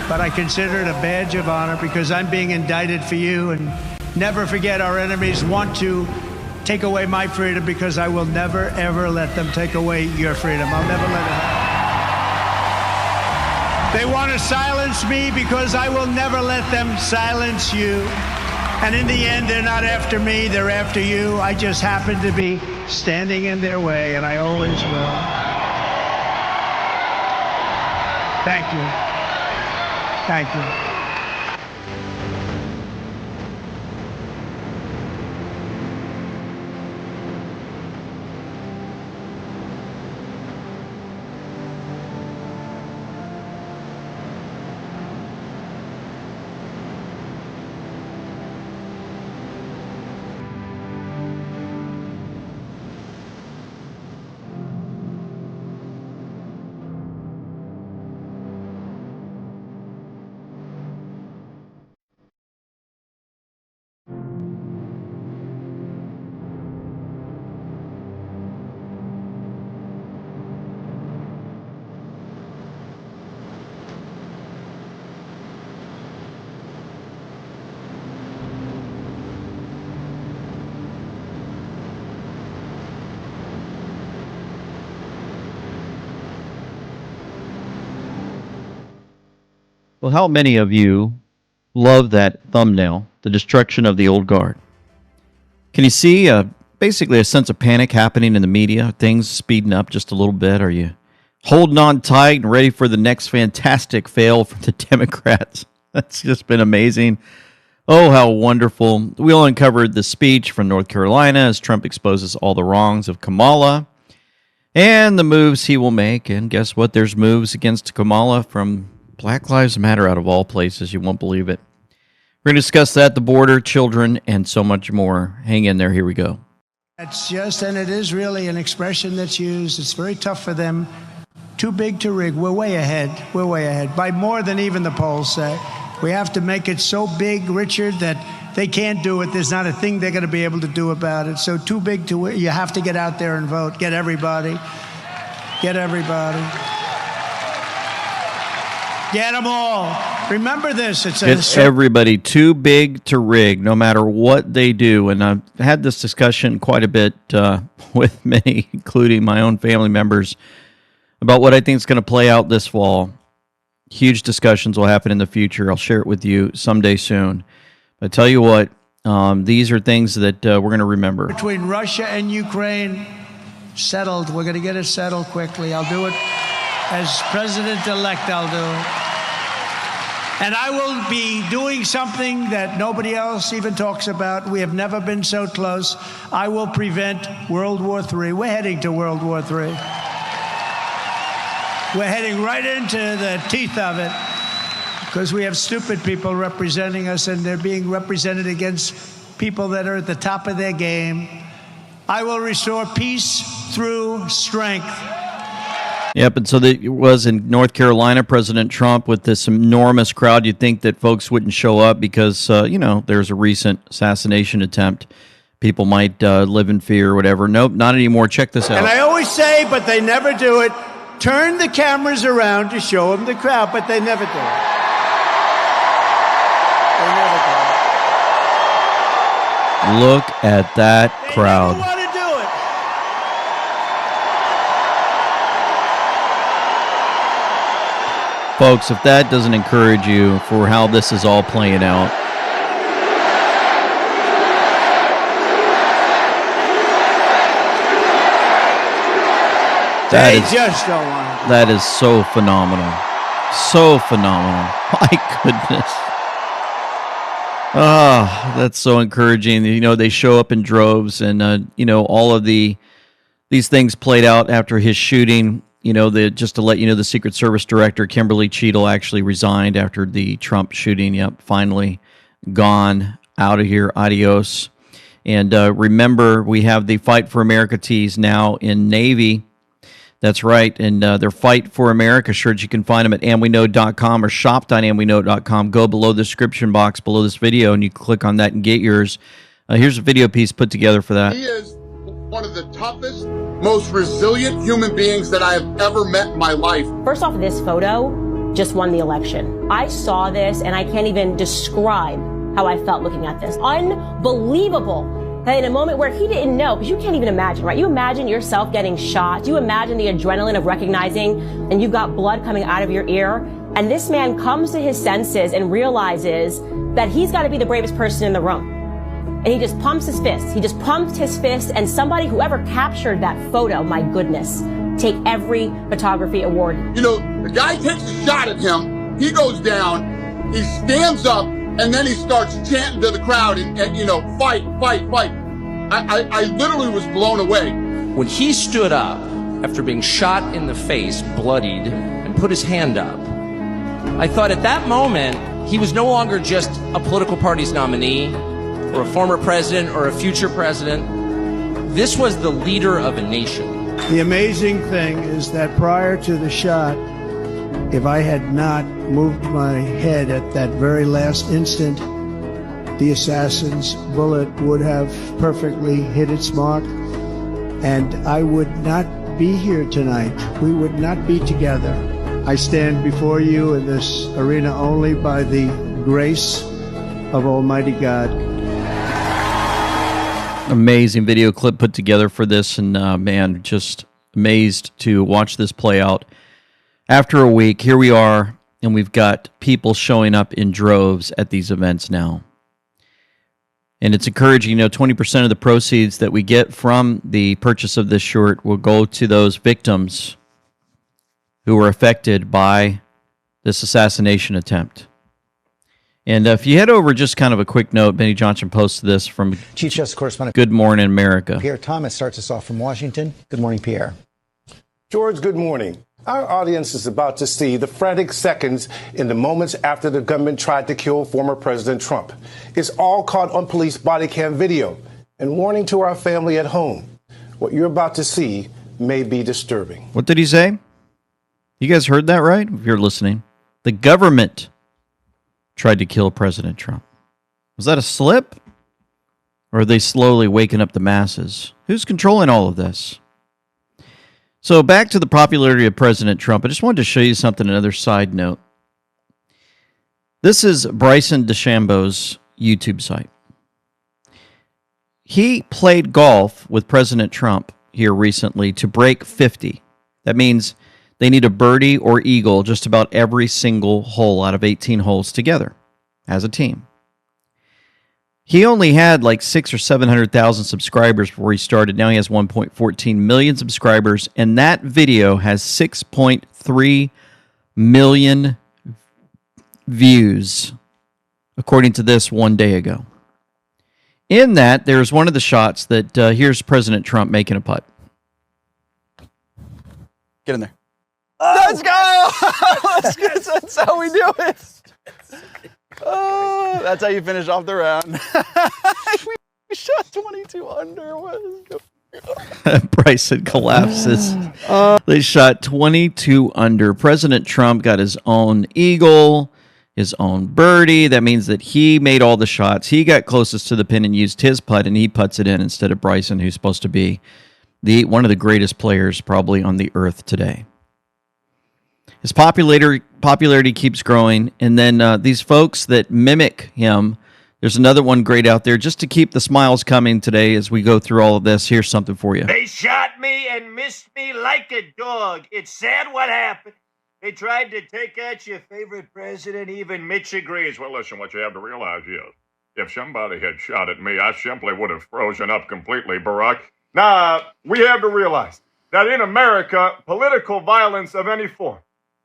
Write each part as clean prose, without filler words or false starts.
but I consider it a badge of honor because I'm being indicted for you. And never forget, our enemies want to take away my freedom because I will never, ever let them take away your freedom. I'll never let it happen. They want to silence me because I will never let them silence you. And in the end, they're not after me, they're after you. I just happen to be standing in their way, and I always will. Thank you. Thank you. Well, how many of you love that thumbnail, the destruction of the old guard? Can you see basically a sense of panic happening in the media? Things speeding up just a little bit? Are you holding on tight and ready for the next fantastic fail from the Democrats? That's just been amazing. Oh, how wonderful. We'll uncover the speech from North Carolina as Trump exposes all the wrongs of Kamala and the moves he will make. And guess what? There's moves against Kamala from Black Lives Matter out of all places. You won't believe it. We're going to discuss that, the border, children, and so much more. Hang in there. Here we go. It's just, and it is really an expression that's used. It's very tough for them. Too big to rig. We're way ahead. We're way ahead by more than even the polls say. We have to make it so big, Richard, that they can't do it. There's not a thing they're going to be able to do about it. So too big to, you have to get out there and vote. Get everybody. Get everybody. Get them all. Remember this. It's everybody too big to rig, no matter what they do. And I've had this discussion quite a bit with many, including my own family members, about what I think is going to play out this fall. Huge discussions will happen in the future. I'll share it with you someday soon. But I tell you what, these are things that we're going to remember. Between Russia and Ukraine, settled. We're going to get it settled quickly. I'll do it. As president-elect, I'll do it. And I will be doing something that nobody else even talks about. We have never been so close. I will prevent World War III. We're heading to World War III. We're heading right into the teeth of it because we have stupid people representing us, and they're being represented against people that are at the top of their game. I will restore peace through strength. Yep, and so it was in North Carolina, President Trump with this enormous crowd. You'd think that folks wouldn't show up because, there's a recent assassination attempt. People might live in fear or whatever. Nope, not anymore. Check this out. And I always say, but they never do it, turn the cameras around to show them the crowd, but they never do it. They never do it. Look at that crowd. They never want to do it. Folks, if that doesn't encourage you for how this is all playing out, They just don't want it. That is so phenomenal. So phenomenal. My goodness. Ah, that's so encouraging. They show up in droves, and all of these things played out after his shooting. Just to let you know, the Secret Service director, Kimberly Cheadle, actually resigned after the Trump shooting. Yep, finally gone, out of here, adios. And remember, we have the Fight for America tees now in Navy. That's right, and their Fight for America shirts, you can find them at amweknow.com or shop.amweknow.com. Go below the description box below this video, and you click on that and get yours. Here's a video piece put together for that. He is one of the toughest, most resilient human beings that I have ever met in my life. First off, this photo just won the election. I saw this and I can't even describe how I felt looking at this. Unbelievable that in a moment where he didn't know, because you can't even imagine, right? You imagine yourself getting shot. You imagine the adrenaline of recognizing and you've got blood coming out of your ear. And this man comes to his senses and realizes that he's got to be the bravest person in the room. And he just pumps his fist. He just pumped his fist, and somebody, whoever captured that photo, my goodness, take every photography award. You know, the guy takes a shot at him, he goes down, he stands up, and then he starts chanting to the crowd and you know, fight, fight, fight. I literally was blown away. When he stood up after being shot in the face, bloodied, and put his hand up, I thought at that moment, he was no longer just a political party's nominee, or a former president, or a future president. This was the leader of a nation. The amazing thing is that prior to the shot, if I had not moved my head at that very last instant, the assassin's bullet would have perfectly hit its mark, and I would not be here tonight. We would not be together. I stand before you in this arena only by the grace of Almighty God. Amazing video clip put together for this, and man, just amazed to watch this play out. After a week, here we are, and we've got people showing up in droves at these events now. And it's encouraging. 20% of the proceeds that we get from the purchase of this shirt will go to those victims who were affected by this assassination attempt. And if you head over, just kind of a quick note, Benny Johnson posted this from Chief Justice Correspondent Good Morning America. Pierre Thomas starts us off from Washington. Good morning, Pierre. George, good morning. Our audience is about to see the frantic seconds in the moments after the gunman tried to kill former President Trump. It's all caught on police body cam video. And warning to our family at home, what you're about to see may be disturbing. What did he say? You guys heard that right? If you're listening. The government tried to kill President Trump. Was that a slip? Or are they slowly waking up the masses? Who's controlling all of this? So back to the popularity of President Trump. I just wanted to show you something, another side note. This is Bryson DeChambeau's YouTube site. He played golf with President Trump here recently to break 50. That means they need a birdie or eagle just about every single hole out of 18 holes together as a team. He only had like 600,000 or 700,000 subscribers before he started. Now he has 1.14 million subscribers, and that video has 6.3 million views, according to this one day ago. In that, there's one of the shots that here's President Trump making a putt. Get in there. Let's go! That's how we do it. Oh, that's how you finish off the round. We shot 22 under. What is going Bryson collapses. They shot 22 under. President Trump got his own eagle, his own birdie. That means that he made all the shots. He got closest to the pin and used his putt, and he putts it in instead of Bryson, who's supposed to be one of the greatest players probably on the earth today. His popularity keeps growing, and then these folks that mimic him, there's another one great out there. Just to keep the smiles coming today as we go through all of this, here's something for you. They shot me and missed me like a dog. It's sad what happened. They tried to take out your favorite president. Even Mitch agrees. Well, listen, what you have to realize is, if somebody had shot at me, I simply would have frozen up completely, Barack. Now, we have to realize that in America, political violence of any form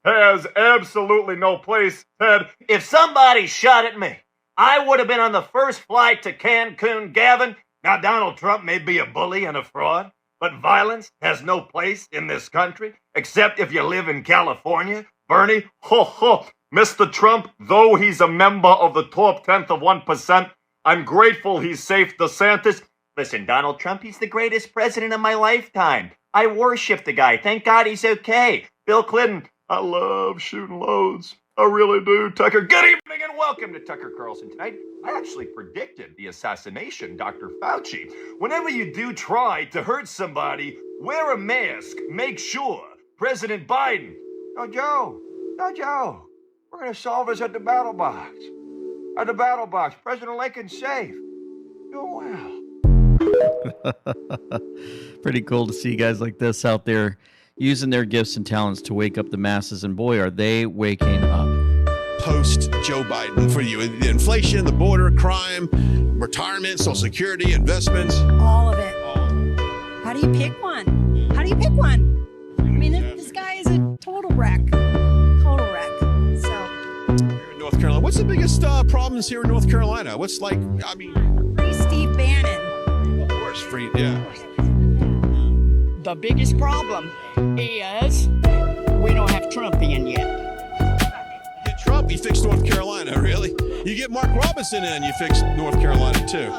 has absolutely no place. Ted, if somebody shot at me, I would have been on the first flight to Cancun, Gavin. Now, Donald Trump may be a bully and a fraud, but violence has no place in this country, except if you live in California. Bernie, Mr. Trump, though he's a member of the top 10th of 1%, I'm grateful he's safe. DeSantis, listen, Donald Trump, he's the greatest president of my lifetime. I worship the guy. Thank God he's okay. Bill Clinton, I love shooting loads. I really do. Tucker, good evening and welcome to Tucker Carlson Tonight. I actually predicted the assassination, Dr. Fauci. Whenever you do try to hurt somebody, wear a mask. Make sure. President Biden. Oh, Joe, Now, Joe, we're going to solve this at the battle box. At the battle box, President Lincoln's safe. Doing well. Pretty cool to see guys like this out there using their gifts and talents to wake up the masses. And boy, are they waking up. Post Joe Biden for you. The inflation, the border, crime, retirement, Social Security, investments. All of it. How do you pick one? How do you pick one? I mean, this guy is a total wreck. Total wreck. So. Here in North Carolina. What's the biggest problems here in North Carolina? What's like, I mean. Free Steve Bannon. Of course, free, yeah. The biggest problem is we don't have Trump in yet. Get Trump, you fix North Carolina, really? You get Mark Robinson in, you fix North Carolina, too.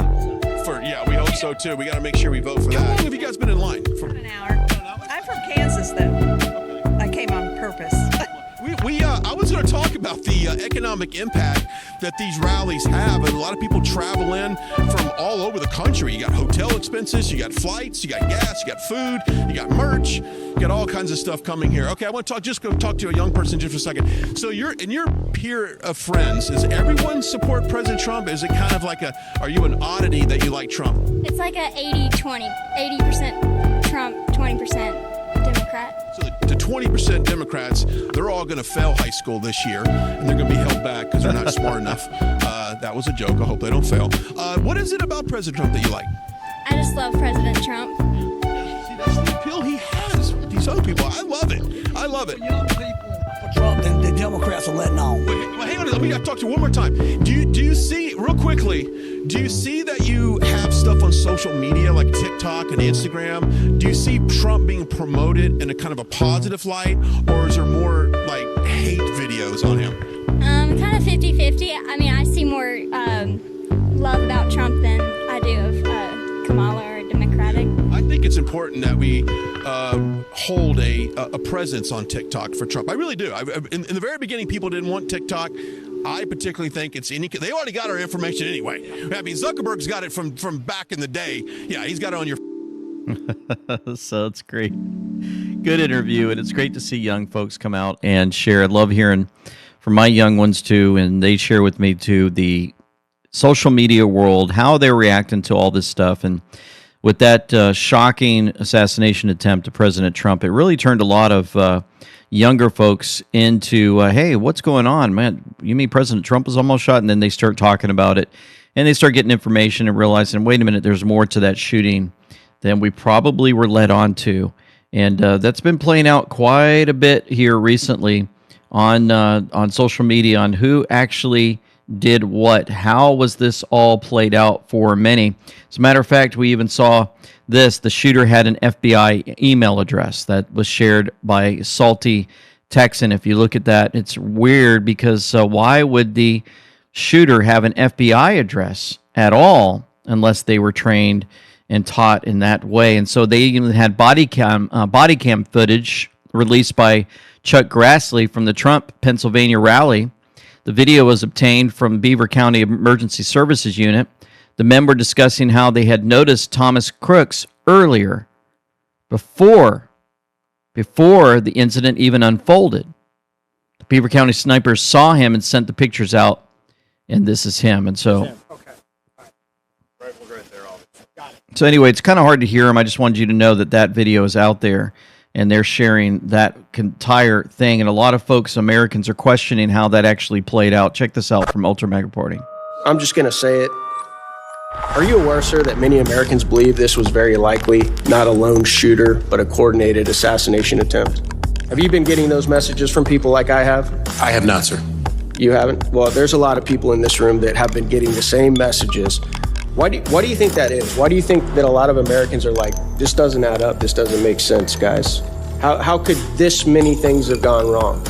Yeah, we hope so, too. We got to make sure we vote for that. How long have you guys been in line? For an hour. I'm from Kansas, though. I came on purpose. I was going to talk about the economic impact that these rallies have, and a lot of people travel in from all over the country. You got hotel expenses, you got flights, you got gas, you got food, you got merch, you got all kinds of stuff coming here. Okay, I want to go talk to a young person just for a second. So your peer of friends, does everyone support President Trump? Is it kind of like are you an oddity that you like Trump? It's like a 80-20, 80% Trump, 20% Democrat. So the 20% Democrats, they're all going to fail high school this year, and they're going to be held back because they're not smart enough. That was a joke. I hope they don't fail. What is it about President Trump that you like? I just love President Trump. See, that's the appeal he has with these other people. I love it. I love it. Young people for Trump, and the Democrats are letting on. Well, hang on. Let me talk to you one more time. Do you see, real quickly, do you see that you have stuff on social media like TikTok and Instagram? Do you see Trump being promoted in a kind of a positive light, or is there more like hate videos on him? Kind of 50-50. I mean, I see more love about Trump than I do of Kamala or Democratic. I think it's important that we hold a presence on TikTok for Trump. I really do. In the very beginning, people didn't want TikTok. I particularly think they already got our information anyway. I mean, Zuckerberg's got it from back in the day. Yeah, he's got it on your. So it's great. Good interview, and it's great to see young folks come out and share. I love hearing from my young ones too, and they share with me too the social media world, how they're reacting to all this stuff. And with that shocking assassination attempt to President Trump, it really turned a lot of younger folks into, hey, what's going on, man? You mean President Trump was almost shot? And then they start talking about it, and they start getting information and realizing, wait a minute, there's more to that shooting than we probably were led on to. And that's been playing out quite a bit here recently on social media, on who actually did what. How was this all played out for many? As a matter of fact, we even saw this. The shooter had an FBI email address that was shared by Salty Texan. If you look at that, it's weird because why would the shooter have an FBI address at all unless they were trained and taught in that way? And so they even had body cam footage released by Chuck Grassley from the Trump Pennsylvania rally. The video was obtained from Beaver County Emergency Services Unit. The men were discussing how they had noticed Thomas Crooks earlier, before the incident even unfolded. The Beaver County snipers saw him and sent the pictures out, and this is him. And so, so anyway, it's kind of hard to hear him. I just wanted you to know that video is out there, and they're sharing that entire thing. And a lot of folks, Americans, are questioning how that actually played out. Check this out from Ultramag reporting. I'm just going to say it. Are you aware, sir, that many Americans believe this was very likely not a lone shooter, but a coordinated assassination attempt? Have you been getting those messages from people like I have? I have not, sir. You haven't? Well, there's a lot of people in this room that have been getting the same messages. Why do you think that is? Why do you think that a lot of Americans are like, this doesn't add up, this doesn't make sense, guys? How could this many things have gone wrong,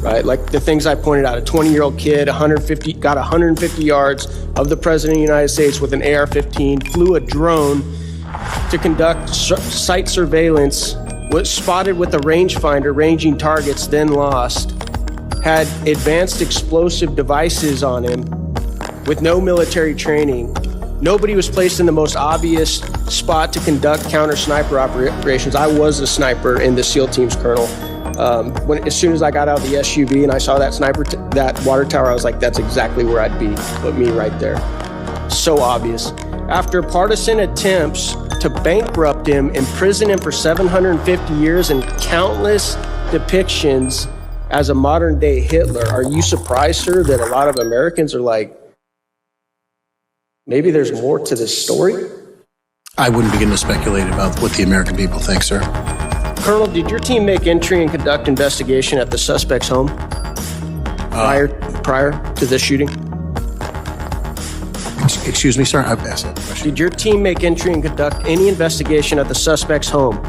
right? Like the things I pointed out, a 20-year-old kid, got 150 yards of the President of the United States with an AR-15, flew a drone to conduct site surveillance, was spotted with a rangefinder ranging targets, then lost, had advanced explosive devices on him with no military training. Nobody was placed in the most obvious spot to conduct counter-sniper operations. I was a sniper in the SEAL teams, Colonel. As soon as I got out of the SUV and I saw that that water tower, I was like, that's exactly where I'd be. Put me right there. So obvious. After partisan attempts to bankrupt him, imprison him for 750 years, and countless depictions as a modern day Hitler, are you surprised, sir, that a lot of Americans are like, maybe there's more to this story? I wouldn't begin to speculate about what the American people think, sir. Colonel, did your team make entry and conduct investigation at the suspect's home prior to this shooting? Excuse me, sir? I've asked that question. Did your team make entry and conduct any investigation at the suspect's home?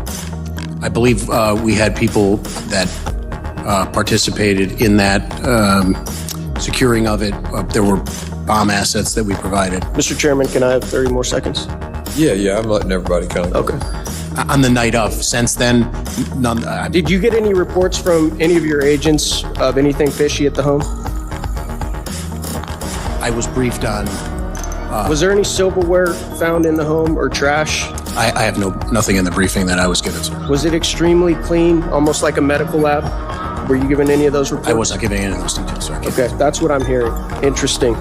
I believe we had people that participated in that securing of it. There were bomb assets that we provided. Mr. Chairman, can I have 30 more seconds? Yeah, I'm letting everybody come. Okay. On the night of. Since then, none. Did you get any reports from any of your agents of anything fishy at the home? I was briefed on. Was there any silverware found in the home or trash? I have nothing in the briefing that I was given, sir. Was it extremely clean, almost like a medical lab? Were you given any of those reports? I was not giving any of those details, sir. Okay, that's what I'm hearing. Interesting.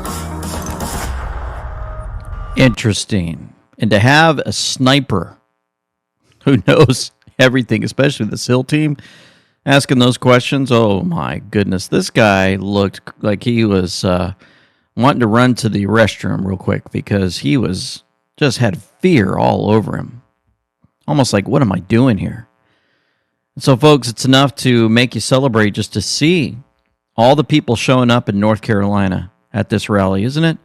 Interesting. And to have a sniper who knows everything, especially the SEAL team, asking those questions, oh my goodness. This guy looked like he was wanting to run to the restroom real quick because he was just had fear all over him. Almost like, what am I doing here? And so, folks, it's enough to make you celebrate just to see all the people showing up in North Carolina at this rally, isn't it?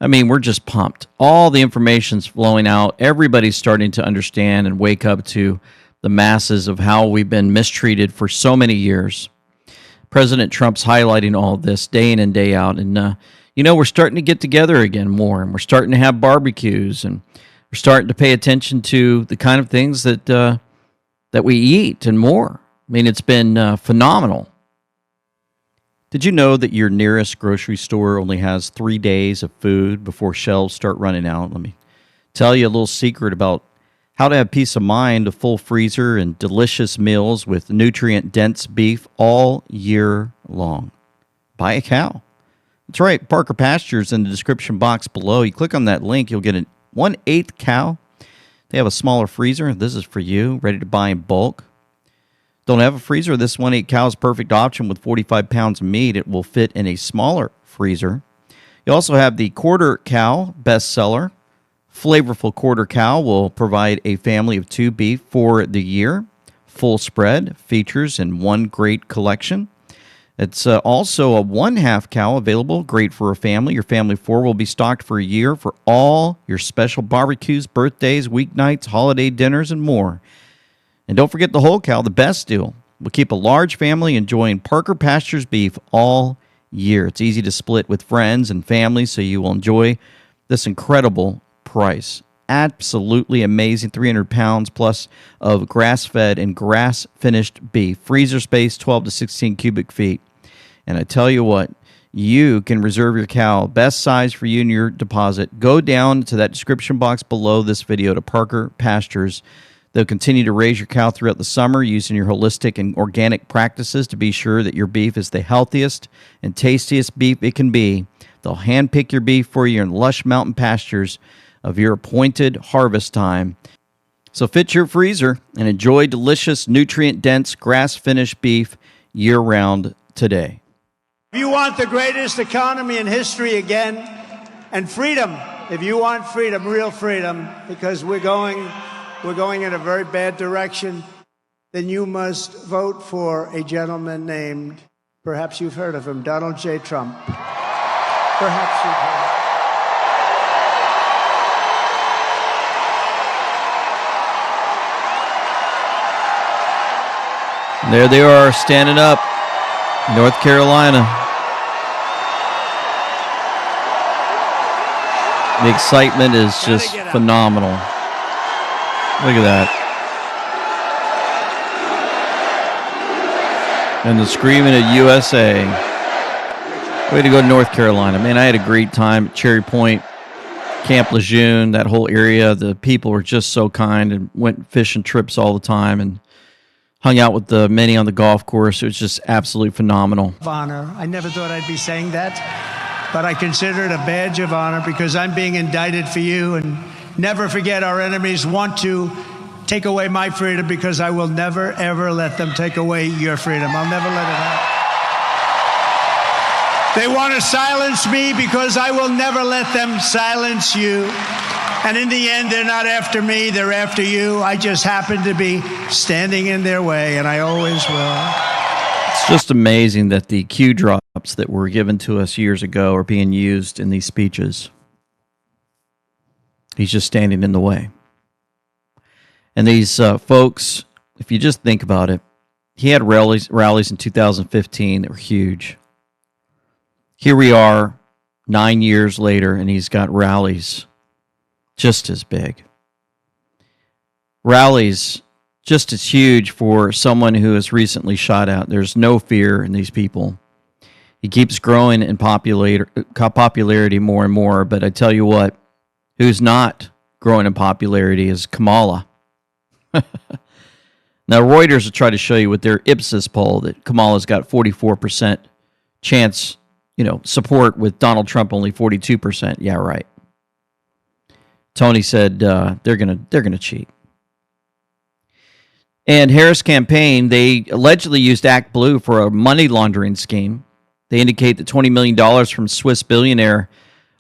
I mean, we're just pumped. All the information's flowing out. Everybody's starting to understand and wake up to the masses of how we've been mistreated for so many years. President Trump's highlighting all of this day in and day out. And, we're starting to get together again more, and we're starting to have barbecues, and we're starting to pay attention to the kind of things that we eat and more. I mean, it's been phenomenal. Did you know that your nearest grocery store only has 3 days of food before shelves start running out? Let me tell you a little secret about how to have peace of mind, a full freezer, and delicious meals with nutrient-dense beef all year long. Buy a cow. That's right, Parker Pastures in the description box below. You click on that link, you'll get a 1/8 cow. They have a smaller freezer. This is for you, ready to buy in bulk. Don't have a freezer? This 1/8 cow is a perfect option with 45 pounds of meat. It will fit in a smaller freezer. You also have the quarter cow bestseller. Flavorful quarter cow will provide a family of 2 beef for the year. Full spread, features in one great collection. It's also a 1/2 cow available, great for a family. Your family of 4 will be stocked for a year for all your special barbecues, birthdays, weeknights, holiday dinners, and more. And don't forget the whole cow, the best deal. We'll keep a large family enjoying Parker Pastures beef all year. It's easy to split with friends and family, so you will enjoy this incredible price. Absolutely amazing, 300 pounds plus of grass-fed and grass-finished beef. Freezer space, 12 to 16 cubic feet. And I tell you what, you can reserve your cow, best size for you and your deposit. Go down to that description box below this video to Parker Pastures. They'll continue to raise your cow throughout the summer using your holistic and organic practices to be sure that your beef is the healthiest and tastiest beef it can be. They'll handpick your beef for you in lush mountain pastures of your appointed harvest time. So fit your freezer and enjoy delicious, nutrient-dense, grass-finished beef year-round today. If you want the greatest economy in history again, and freedom, if you want freedom, real freedom, because we're going in a very bad direction, then you must vote for a gentleman named, perhaps you've heard of him, Donald J. Trump. Perhaps you've heard of him. There they are, standing up, North Carolina. The excitement is just phenomenal. Look at that. And the screaming of USA. Way to go to North Carolina. Man, I had a great time at Cherry Point, Camp Lejeune, that whole area. The people were just so kind and went fishing trips all the time. And hung out with the many on the golf course. It was just absolutely phenomenal. Of honor. I never thought I'd be saying that, but I consider it a badge of honor because I'm being indicted for you. And never forget, our enemies want to take away my freedom because I will never, ever let them take away your freedom. I'll never let it happen. They want to silence me because I will never let them silence you. And in the end, they're not after me, they're after you. I just happen to be standing in their way, and I always will. It's just amazing that the cue drops that were given to us years ago are being used in these speeches. He's just standing in the way. And these folks, if you just think about it, he had rallies in 2015 that were huge. Here we are 9 years later, and he's got rallies just as big. Rallies just as huge for someone who is recently shot at. There's no fear in these people. He keeps growing in popularity more and more, but I tell you what, who's not growing in popularity is Kamala. Now, Reuters will try to show you with their Ipsos poll that Kamala's got 44% chance, support with Donald Trump only 42%. Yeah, right. Tony said they're gonna cheat. And Harris campaign, they allegedly used Act Blue for a money laundering scheme. They indicate that $20 million from Swiss billionaire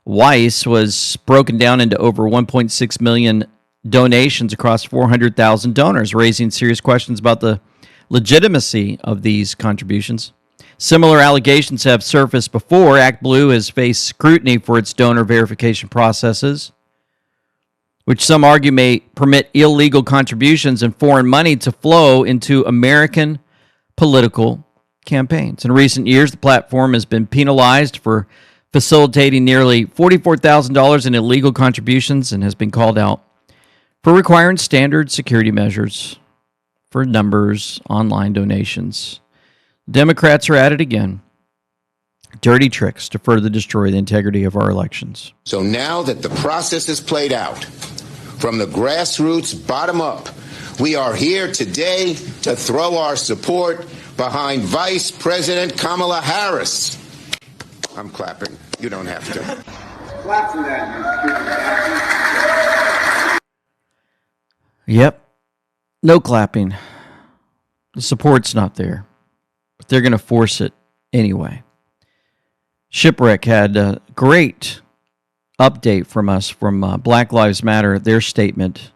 Weiss was broken down into over 1.6 million donations across 400,000 donors, raising serious questions about the legitimacy of these contributions. Similar allegations have surfaced before. Act Blue has faced scrutiny for its donor verification processes, which some argue may permit illegal contributions and foreign money to flow into American political campaigns. In recent years, the platform has been penalized for facilitating nearly $44,000 in illegal contributions and has been called out for requiring standard security measures for numbers, online donations. Democrats are at it again. Dirty tricks to further destroy the integrity of our elections. So now that the process is played out, from the grassroots bottom up, we are here today to throw our support behind Vice President Kamala Harris. I'm clapping. You don't have to. Clap for that. Yep. No clapping. The support's not there. But they're going to force it anyway. Shipwreck had a great update from us from Black Lives Matter, their statement.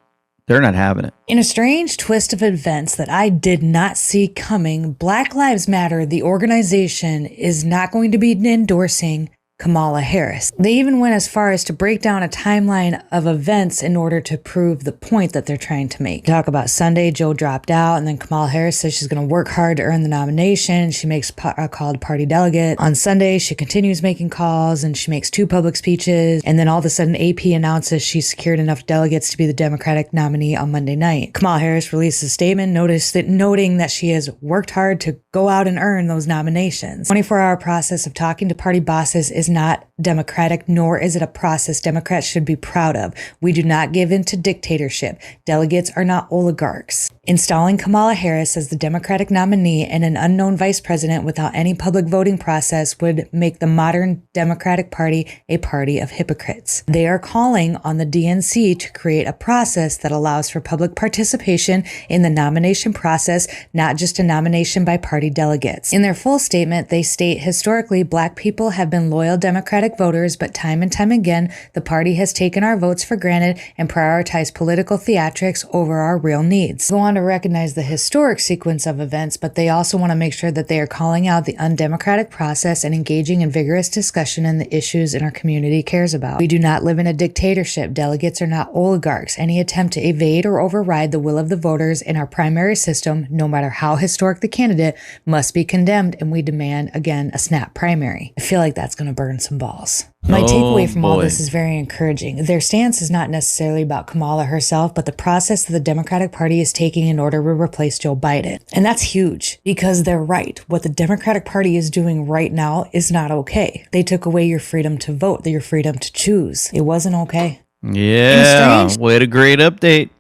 They're not having it. In a strange twist of events that I did not see coming, Black Lives Matter, the organization, is not going to be endorsing Kamala Harris. They even went as far as to break down a timeline of events in order to prove the point that they're trying to make. Talk about Sunday, Joe dropped out, and then Kamala Harris says she's going to work hard to earn the nomination. She makes a call to party delegate. On Sunday, she continues making calls, and she makes 2 public speeches, and then all of a sudden, AP announces she's secured enough delegates to be the Democratic nominee on Monday night. Kamala Harris releases a statement noting that she has worked hard to go out and earn those nominations. 24-hour process of talking to party bosses is not democratic, nor is it a process Democrats should be proud of. We do not give in to dictatorship. Delegates are not oligarchs. Installing Kamala Harris as the Democratic nominee and an unknown vice president without any public voting process would make the modern Democratic Party a party of hypocrites. They are calling on the DNC to create a process that allows for public participation in the nomination process, not just a nomination by party delegates. In their full statement, they state, historically, Black people have been loyal Democratic voters, but time and time again, the party has taken our votes for granted and prioritized political theatrics over our real needs. Go on to recognize the historic sequence of events, but they also want to make sure that they are calling out the undemocratic process and engaging in vigorous discussion in the issues in our community cares about. We do not live in a dictatorship. Delegates are not oligarchs. Any attempt to evade or override the will of the voters in our primary system, no matter how historic the candidate, must be condemned, and we demand, again, a snap primary. I feel like that's going to burn some balls. My takeaway from all this is very encouraging. Their stance is not necessarily about Kamala herself, but the process that the Democratic Party is taking in order to replace Joe Biden. And that's huge because they're right. What the Democratic Party is doing right now is not okay. They took away your freedom to vote, your freedom to choose. It wasn't okay. Yeah, what a great update.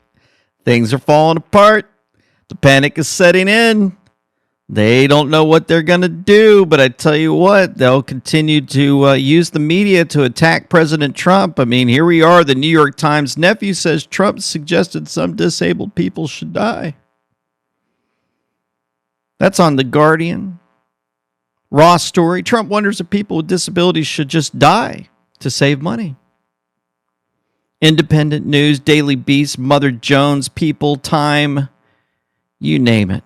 Things are falling apart. The panic is setting in. They don't know what they're going to do, but I tell you what, they'll continue to use the media to attack President Trump. I mean, here we are. The New York Times nephew says Trump suggested some disabled people should die. That's on The Guardian. Raw story. Trump wonders if people with disabilities should just die to save money. Independent News, Daily Beast, Mother Jones, People, Time, you name it.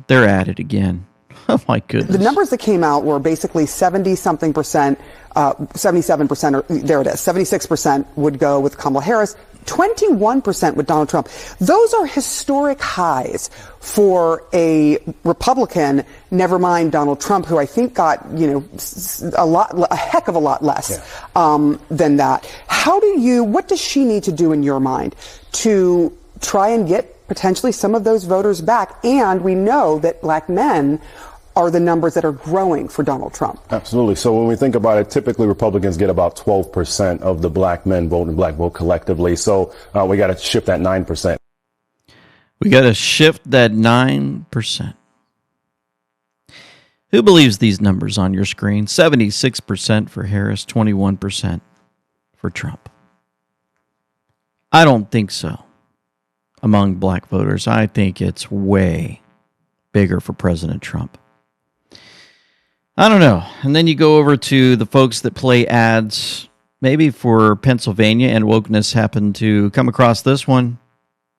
They're at it again. Oh, my goodness. The numbers that came out were basically 70-something percent, 77%, or there it is, 76% would go with Kamala Harris, 21% with Donald Trump. Those are historic highs for a Republican, never mind Donald Trump, who I think got, a heck of a lot less than that. What does she need to do in your mind to try and get potentially some of those voters back? And we know that black men are the numbers that are growing for Donald Trump. Absolutely. So when we think about it, typically Republicans get about 12% of the black men vote and black vote collectively. So we got to shift that 9%. We got to shift that 9%. Who believes these numbers on your screen? 76% for Harris, 21% for Trump. I don't think so. Among black voters, I think it's way bigger for President Trump. I don't know. And then you go over to the folks that play ads, maybe for Pennsylvania, and wokeness happened to come across this one.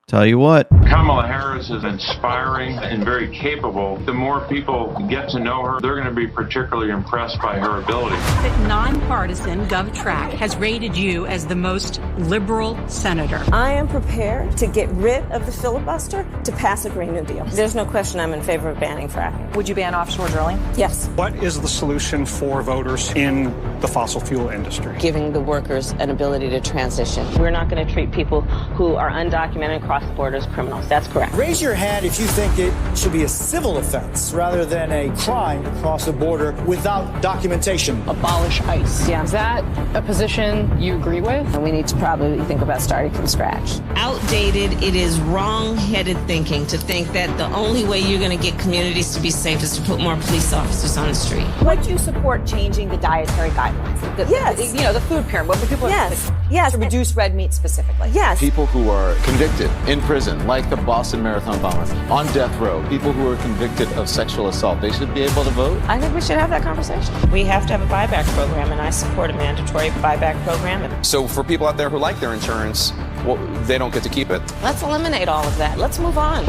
Tell you what. Kamala Harris is inspiring and very capable. The more people get to know her, they're going to be particularly impressed by her ability. The nonpartisan GovTrack has rated you as the most liberal senator. I am prepared to get rid of the filibuster to pass a Green New Deal. There's no question I'm in favor of banning fracking. Would you ban offshore drilling? Yes. What is the solution for voters in the fossil fuel industry? Giving the workers an ability to transition. We're not going to treat people who are undocumented across the border as criminals. That's correct. Raise your hand if you think it should be a civil offense rather than a crime to cross the border without documentation. Abolish ICE. Yeah. Is that a position you agree with? And we need to probably think about starting from scratch. Outdated, it is wrong-headed thinking to think that the only way you're going to get communities to be safe is to put more police officers on the street. Would you support changing the dietary guidelines? Yes. The food pyramid. What people yes. To reduce red meat specifically. Yes. People who are convicted in prison, like the Boston Marathon bomber, on death row, people who are convicted of sexual assault, they should be able to vote? I think we should have that conversation. We have to have a buyback program, and I support a mandatory buyback program. So for people out there who like their insurance, well, they don't get to keep it. Let's eliminate all of that. Let's move on.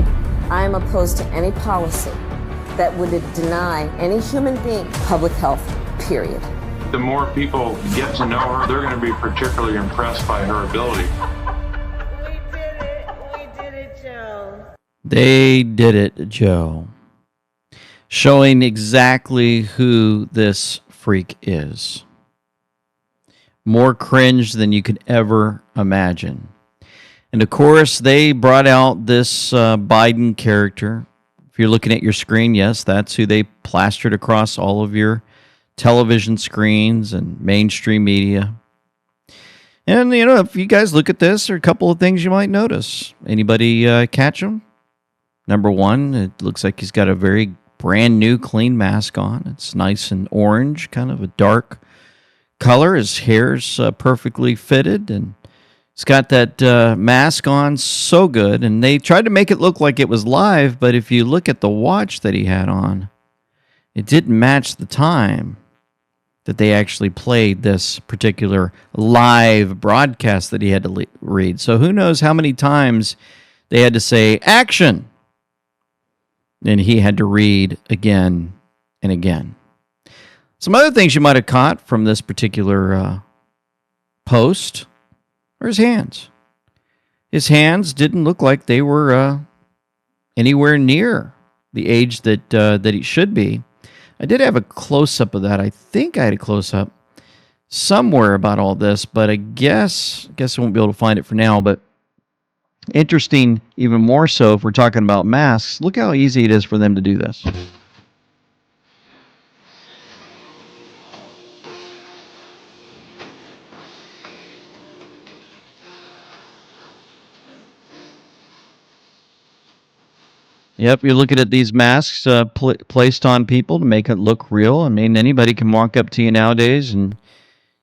I am opposed to any policy that would deny any human being public health, period. The more people get to know her, they're going to be particularly impressed by her ability. They did it, Joe. Showing exactly who this freak is. More cringe than you could ever imagine. And of course, they brought out this Biden character. If you're looking at your screen, yes, that's who they plastered across all of your television screens and mainstream media. And, if you guys look at this, there are a couple of things you might notice. Anybody catch them? Number one, it looks like he's got a very brand new clean mask on. It's nice and orange, kind of a dark color. His hair's perfectly fitted, and he's got that mask on so good. And they tried to make it look like it was live, but if you look at the watch that he had on, it didn't match the time that they actually played this particular live broadcast that he had to read. So who knows how many times they had to say, action! And he had to read again and again. Some other things you might have caught from this particular post are his hands. His hands didn't look like they were anywhere near the age that he should be. I did have a close-up of that. I think I had a close-up somewhere about all this, but I guess I won't be able to find it for now. But interesting, even more so if we're talking about masks, look how easy it is for them to do this. Yep, you're looking at these masks placed on people to make it look real. I mean, anybody can walk up to you nowadays, and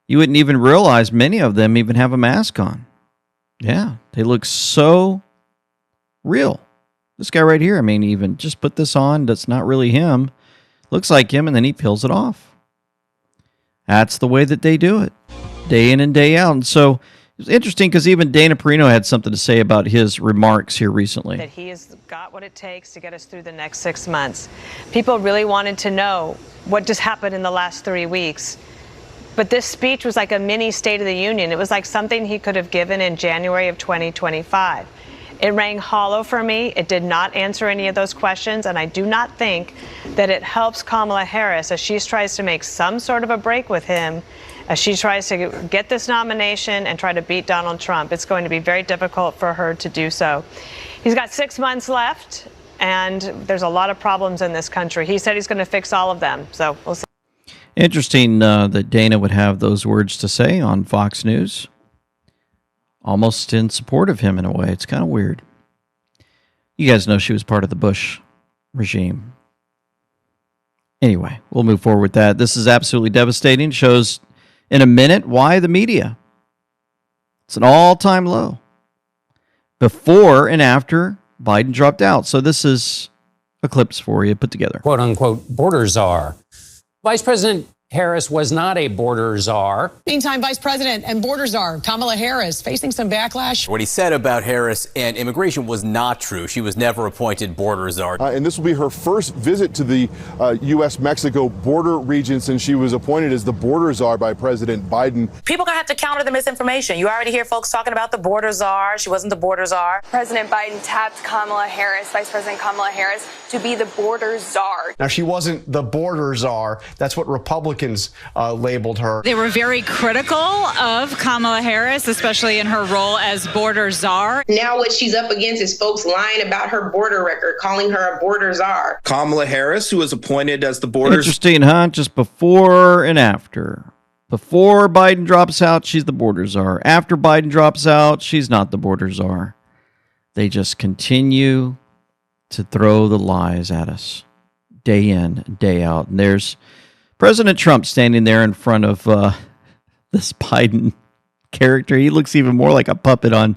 you wouldn't even realize many of them even have a mask on. Yeah, they look so real. This guy right here, I mean, even just put this on. That's not really him. Looks like him, and then he peels it off. That's the way that they do it, day in and day out. And so it's interesting because even Dana Perino had something to say about his remarks here recently. That he has got what it takes to get us through the next 6 months. People really wanted to know what just happened in the last 3 weeks. But this speech was like a mini State of the Union. It was like something he could have given in January of 2025. It rang hollow for me. It did not answer any of those questions, and I do not think that it helps Kamala Harris as she tries to make some sort of a break with him, as she tries to get this nomination and try to beat Donald Trump. It's going to be very difficult for her to do so. He's got 6 months left, and there's a lot of problems in this country. He said he's going to fix all of them, so we'll see. Interesting that Dana would have those words to say on Fox News. Almost in support of him in a way. It's kind of weird. You guys know she was part of the Bush regime. Anyway, we'll move forward with that. This is absolutely devastating. Shows in a minute why the media. It's an all-time low. Before and after Biden dropped out. So this is a clips for you put together. Quote unquote border czar. Vice President Harris was not a border czar. Meantime, Vice President and border czar Kamala Harris facing some backlash. What he said about Harris and immigration was not true. She was never appointed border czar. And this will be her first visit to the U.S.-Mexico border region since she was appointed as the border czar by President Biden. People gonna have to counter the misinformation. You already hear folks talking about the border czar. She wasn't the border czar. President Biden tapped Kamala Harris, Vice President Kamala Harris, to be the border czar. Now, she wasn't the border czar. That's what Republicans labeled her. They were very critical of Kamala Harris, especially in her role as border czar. Now what she's up against is folks lying about her border record, calling her a border czar. Kamala Harris, who was appointed as the border... Interesting, huh? Just before and after. Before Biden drops out, she's the border czar. After Biden drops out, she's not the border czar. They just continue to throw the lies at us day in, day out. And there's President Trump standing there in front of this Biden character. He looks even more like a puppet on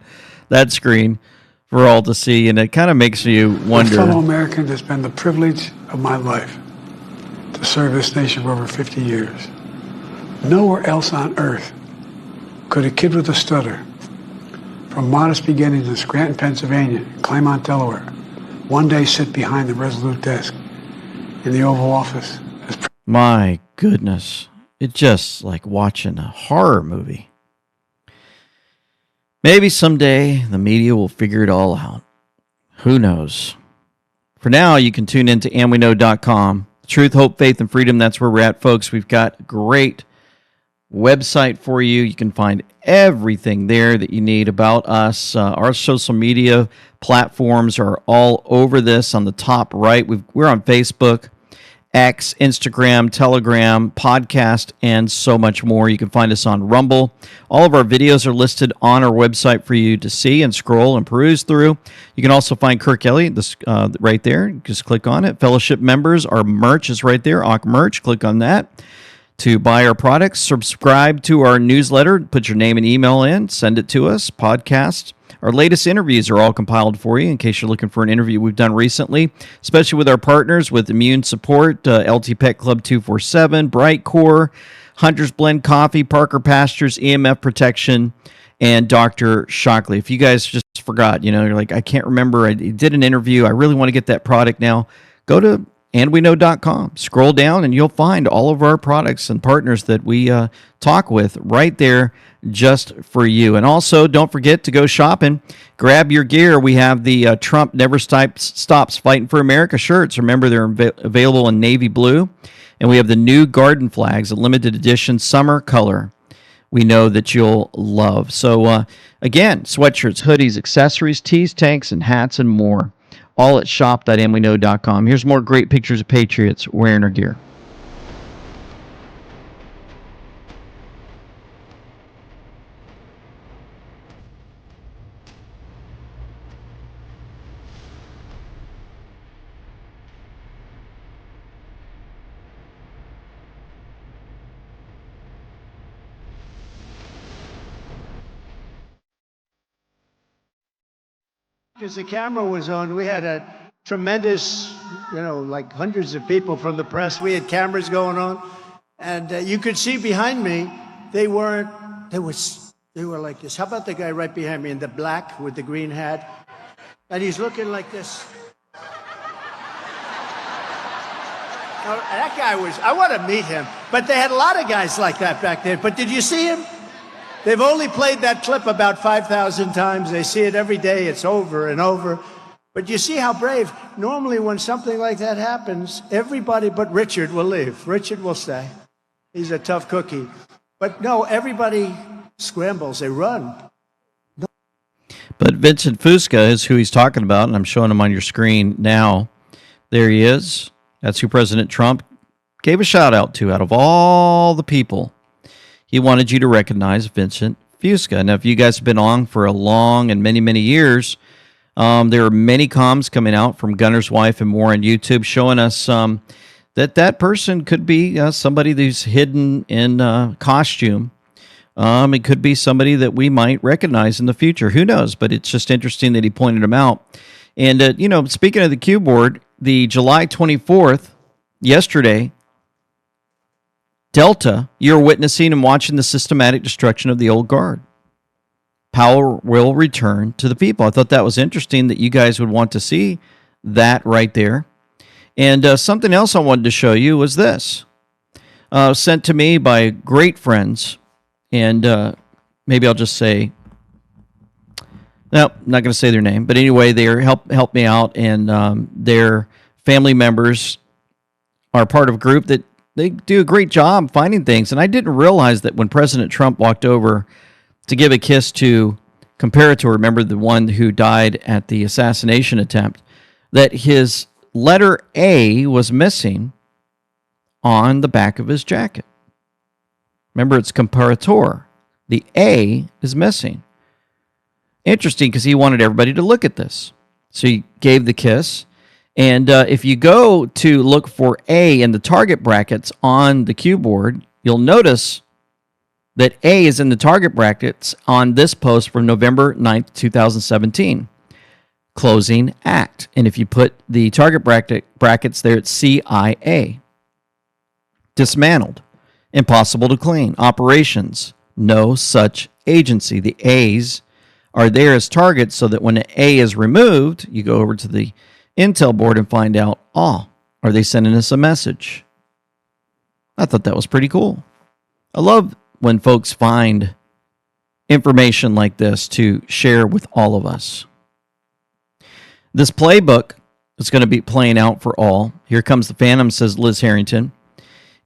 that screen for all to see, and it kind of makes you wonder. Fellow Americans, it's been the privilege of my life to serve this nation for over 50 years. Nowhere else on earth could a kid with a stutter, from modest beginnings in Scranton, Pennsylvania, Claremont, Delaware, one day sit behind the resolute desk in the Oval Office. My goodness. It's just like watching a horror movie. Maybe someday the media will figure it all out. Who knows? For now, you can tune in to andweknow.com. Truth, hope, faith, and freedom. That's where we're at, folks. We've got a great website for you. You can find everything there that you need about us. Our social media platforms are all over this on the top right. We're on Facebook, X, Instagram, Telegram, podcast, and so much more. You can find us on Rumble. All of our videos are listed on our website for you to see and scroll and peruse through. You can also find Kirk Elliott right there. Just click on it. Fellowship members, our merch is right there. Awk Merch. Click on that to buy our products. Subscribe to our newsletter. Put your name and email in. Send it to us. Podcast. Our latest interviews are all compiled for you in case you're looking for an interview we've done recently, especially with our partners with Immune Support, LT Pet Club 247, Bright Core, Hunter's Blend Coffee, Parker Pastures, EMF Protection, and Dr. Shockley. If you guys just forgot, you're like, I can't remember, I did an interview, I really want to get that product now, go to andweknow.com. Scroll down and you'll find all of our products and partners that we talk with right there just for you. And also, don't forget to go shopping. Grab your gear. We have the Trump Never Stops Fighting for America shirts. Remember, they're available in navy blue. And we have the new garden flags, a limited edition summer color we know that you'll love. So, again, sweatshirts, hoodies, accessories, tees, tanks, and hats, and more. All at shop.andweknow.com. Here's more great pictures of patriots wearing our gear. Because the camera was on, we had a tremendous, like hundreds of people from the press. We had cameras going on, and you could see behind me, they were like this. How about the guy right behind me in the black with the green hat? And he's looking like this. Now, that guy I want to meet him. But they had a lot of guys like that back then. But did you see him? They've only played that clip about 5,000 times. They see it every day. It's over and over. But you see how brave. Normally when something like that happens, everybody but Richard will leave. Richard will stay. He's a tough cookie. But no, everybody scrambles. They run. But Vincent Fusca is who he's talking about, and I'm showing him on your screen now. There he is. That's who President Trump gave a shout out to out of all the people. He wanted you to recognize Vincent Fusca. Now, if you guys have been on for a long and many, many years, there are many comms coming out from Gunner's Wife and more on YouTube showing us that person could be somebody who's hidden in costume. It could be somebody that we might recognize in the future. Who knows? But it's just interesting that he pointed him out. And, speaking of the Q board, the July 24th, yesterday, Delta, you're witnessing and watching the systematic destruction of the old guard. Power will return to the people. I thought that was interesting that you guys would want to see that right there. And something else I wanted to show you was this. Sent to me by great friends. And maybe I'll just say, no, I'm not going to say their name. But anyway, they help me out. And their family members are part of a group that they do a great job finding things. And I didn't realize that when President Trump walked over to give a kiss to Comparator, remember the one who died at the assassination attempt, that his letter A was missing on the back of his jacket. Remember, it's Comparator. The A is missing. Interesting, because he wanted everybody to look at this. So he gave the kiss. And if you go to look for A in the target brackets on the Q board, you'll notice that A is in the target brackets on this post from November 9th, 2017. Closing act. And if you put the target brackets there, it's CIA. Dismantled. Impossible to clean. Operations. No such agency. The A's are there as targets so that when an A is removed, you go over to the Intel board and find out, are they sending us a message? I thought that was pretty cool. I love when folks find information like this to share with all of us. This playbook is going to be playing out for all. Here comes the Phantom, says Liz Harrington.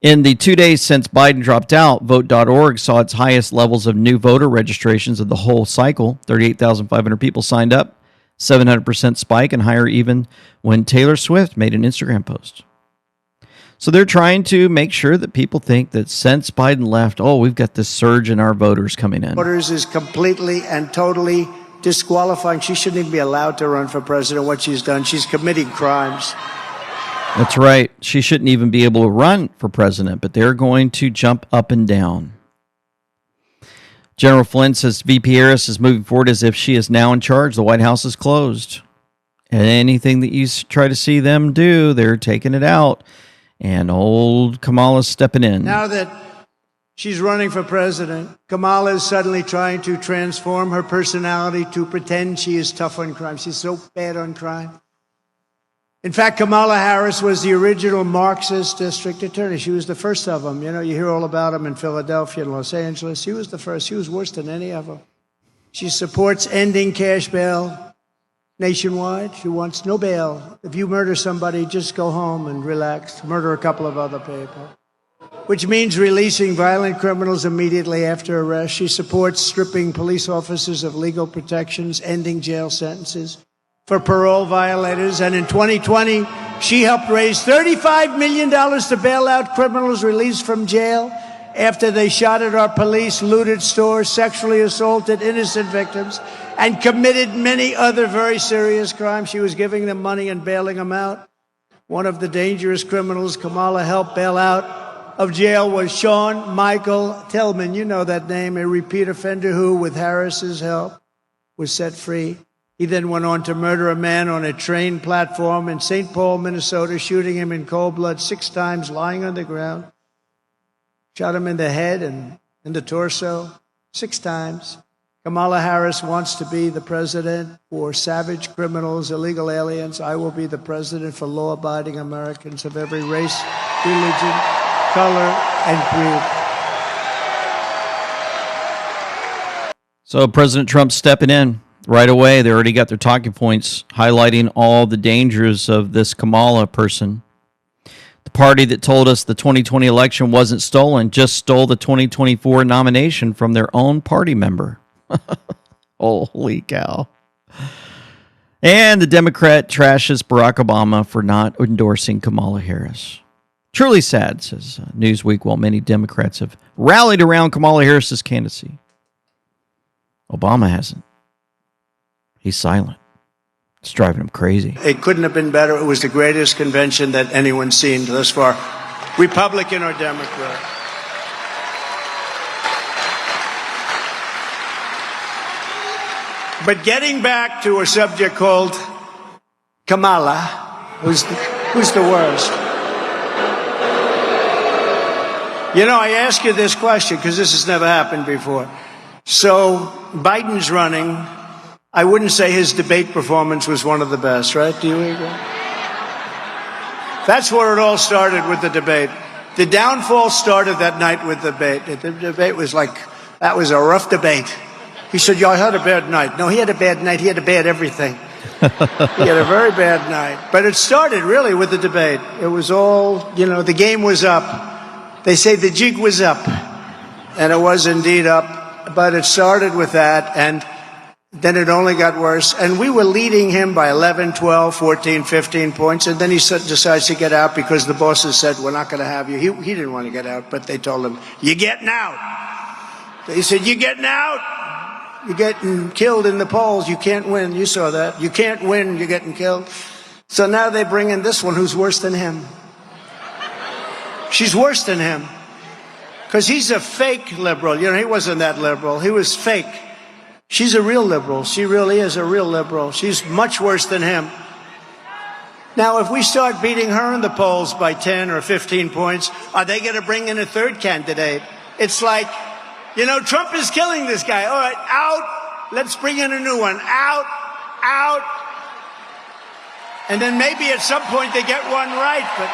In the 2 days since Biden dropped out, Vote.org saw its highest levels of new voter registrations of the whole cycle. 38,500 people signed up, 700% spike, and higher even when Taylor Swift made an Instagram post. So they're trying to make sure that people think that since Biden left, we've got this surge in our voters coming in. Voters is completely and totally disqualifying. She shouldn't even be allowed to run for president. What she's done, she's committing crimes. That's right. She shouldn't even be able to run for president, but they're going to jump up and down. General Flynn says VP Harris is moving forward as if she is now in charge. The White House is closed. And anything that you try to see them do, they're taking it out. And old Kamala's stepping in. Now that she's running for president, Kamala is suddenly trying to transform her personality to pretend she is tough on crime. She's so bad on crime. In fact, Kamala Harris was the original Marxist district attorney. She was the first of them. You hear all about them in Philadelphia and Los Angeles. She was the first. She was worse than any of them. She supports ending cash bail nationwide. She wants no bail. If you murder somebody, just go home and relax. Murder a couple of other people. Which means releasing violent criminals immediately after arrest. She supports stripping police officers of legal protections, ending jail sentences for parole violators. And in 2020, she helped raise $35 million to bail out criminals released from jail after they shot at our police, looted stores, sexually assaulted innocent victims, and committed many other very serious crimes. She was giving them money and bailing them out. One of the dangerous criminals Kamala helped bail out of jail was Sean Michael Tillman. You know that name, a repeat offender who, with Harris's help, was set free He then went on to murder a man on a train platform in St. Paul, Minnesota, shooting him in cold blood 6 times, lying on the ground. Shot him in the head and in the torso 6 times. Kamala Harris wants to be the president for savage criminals, illegal aliens. I will be the president for law-abiding Americans of every race, religion, color, and creed. So President Trump stepping in right away. They already got their talking points highlighting all the dangers of this Kamala person. The party that told us the 2020 election wasn't stolen just stole the 2024 nomination from their own party member. Holy cow. And the Democrat trashes Barack Obama for not endorsing Kamala Harris. Truly sad, says Newsweek, while many Democrats have rallied around Kamala Harris's candidacy. Obama hasn't. He's silent. It's driving him crazy. It couldn't have been better. It was the greatest convention that anyone's seen thus far, Republican or Democrat. But getting back to a subject called Kamala, who's the worst? You know, I ask you this question because this has never happened before. So Biden's running. I wouldn't say his debate performance was one of the best, right? Do you agree? That's where it all started, with the debate. The downfall started that night with the debate. The debate was like, that was a rough debate. He said, y'all had a bad night. No, he had a bad night. He had a bad everything. He had a very bad night. But it started really with the debate. It was all, you know, the game was up. They say the jig was up. And it was indeed up. But it started with that, and then it only got worse. And we were leading him by 11, 12, 14, 15 points. And then he decides to get out because the bosses said, we're not going to have you. He didn't want to get out, but they told him, you're getting out. They said, you're getting out. You're getting killed in the polls. You can't win. You saw that. You can't win. You're getting killed. So now they bring in this one who's worse than him. She's worse than him. Because he's a fake liberal. You know, he wasn't that liberal. He was fake. She's a real liberal. She really is a real liberal. She's much worse than him. Now, if we start beating her in the polls by 10 or 15 points, are they going to bring in a third candidate? It's like, you know, Trump is killing this guy. All right, out. Let's bring in a new one. Out, out. And then maybe at some point they get one right, but...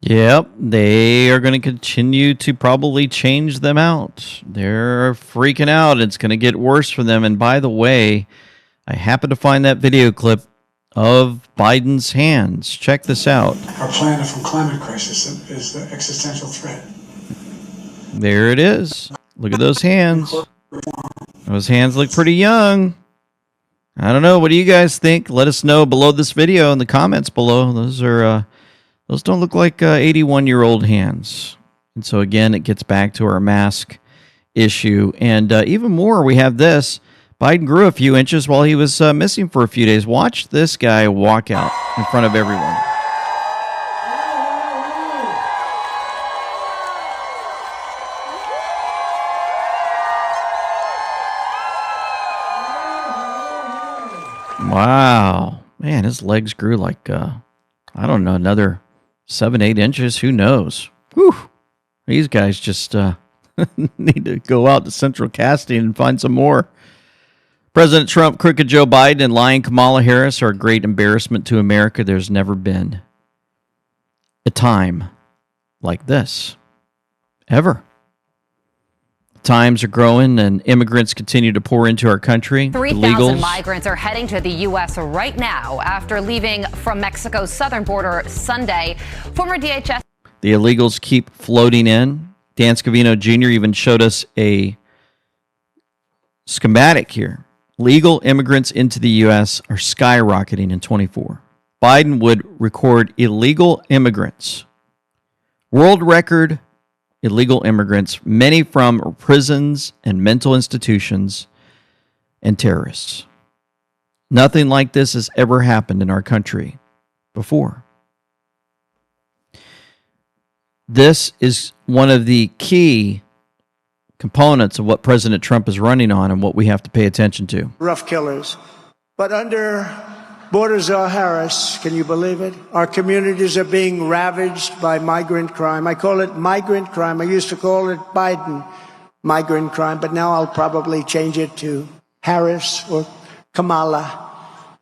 Yep, they are going to continue to probably change them out. They're freaking out. It's going to get worse for them. And by the way, I happened to find that video clip of Biden's hands. Check this out. Our planet from climate crisis is the existential threat. There it is. Look at those hands. Those hands look pretty young. I don't know. What do you guys think? Let us know below this video in the comments below. Those don't look like 81-year-old hands. And so, again, it gets back to our mask issue. And even more, we have this. Biden grew a few inches while he was missing for a few days. Watch this guy walk out in front of everyone. Wow. Man, his legs grew like, I don't know, another 7, 8 inches. Who knows? Whew. These guys just need to go out to Central Casting and find some more. President Trump, crooked Joe Biden, and lying Kamala Harris are a great embarrassment to America. There's never been a time like this. Ever. Times are growing and immigrants continue to pour into our country. 3,000 migrants are heading to the U.S. right now after leaving from Mexico's southern border Sunday. Former DHS. The illegals keep floating in. Dan Scavino Jr. even showed us a schematic here. Legal immigrants into the U.S. are skyrocketing in 24. Biden would record illegal immigrants. World record illegal immigrants, many from prisons and mental institutions and terrorists. Nothing like this has ever happened in our country before. This is one of the key components of what President Trump is running on and what we have to pay attention to. Rough killers. But under Border Czar Harris, can you believe it? Our communities are being ravaged by migrant crime. I call it migrant crime. I used to call it Biden migrant crime, but now I'll probably change it to Harris or Kamala.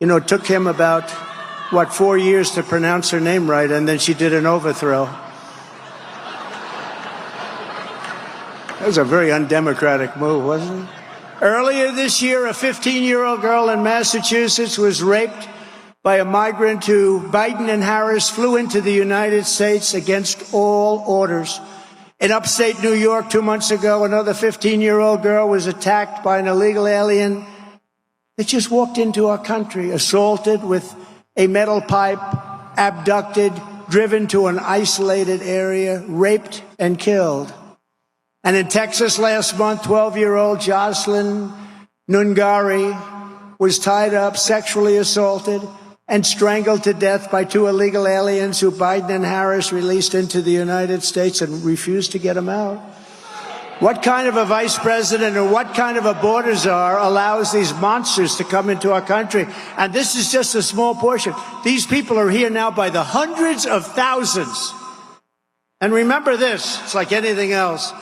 You know, it took him about, 4 years to pronounce her name right, and then she did an overthrow. That was a very undemocratic move, wasn't it? Earlier this year, a 15-year-old girl in Massachusetts was raped by a migrant who Biden and Harris flew into the United States against all orders. In upstate New York 2 months ago, another 15-year-old girl was attacked by an illegal alien that just walked into our country, assaulted with a metal pipe, abducted, driven to an isolated area, raped and killed. And in Texas last month, 12-year-old Jocelyn Nungari was tied up, sexually assaulted, and strangled to death by 2 illegal aliens who Biden and Harris released into the United States and refused to get them out. What kind of a vice president or what kind of a border czar allows these monsters to come into our country? And this is just a small portion. These people are here now by the hundreds of thousands. And remember this, it's like anything else.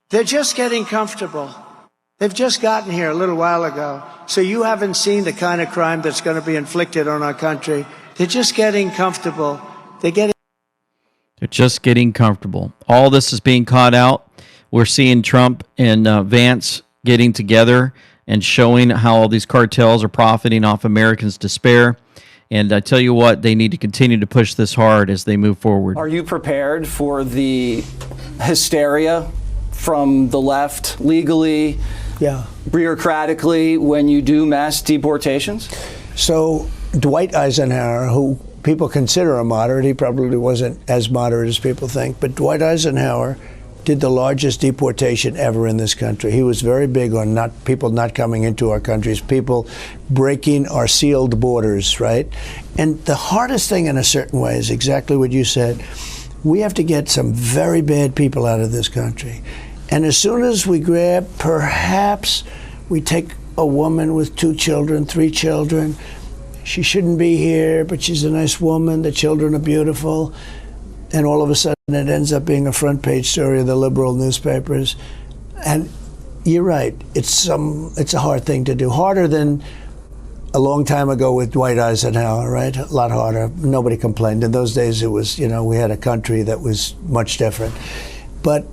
They're just getting comfortable. They've just gotten here a little while ago. So you haven't seen the kind of crime that's going to be inflicted on our country. They're just getting comfortable. They're just getting comfortable. All this is being caught out. We're seeing Trump and Vance getting together and showing how all these cartels are profiting off Americans' despair. And I tell you what, they need to continue to push this hard as they move forward. Are you prepared for the hysteria from the left legally, bureaucratically, when you do mass deportations? So Dwight Eisenhower, who people consider a moderate, he probably wasn't as moderate as people think, but Dwight Eisenhower did the largest deportation ever in this country. He was very big on people not coming into our countries, people breaking our sealed borders, right? And the hardest thing in a certain way is exactly what you said. We have to get some very bad people out of this country. And as soon as we grab, perhaps we take a woman with 2 children, 3 children, she shouldn't be here, but she's a nice woman, the children are beautiful, and all of a sudden it ends up being a front page story of the liberal newspapers. And you're right, it's a hard thing to do, harder than a long time ago with Dwight Eisenhower, right? A lot harder. Nobody complained. In those days it was, we had a country that was much different. But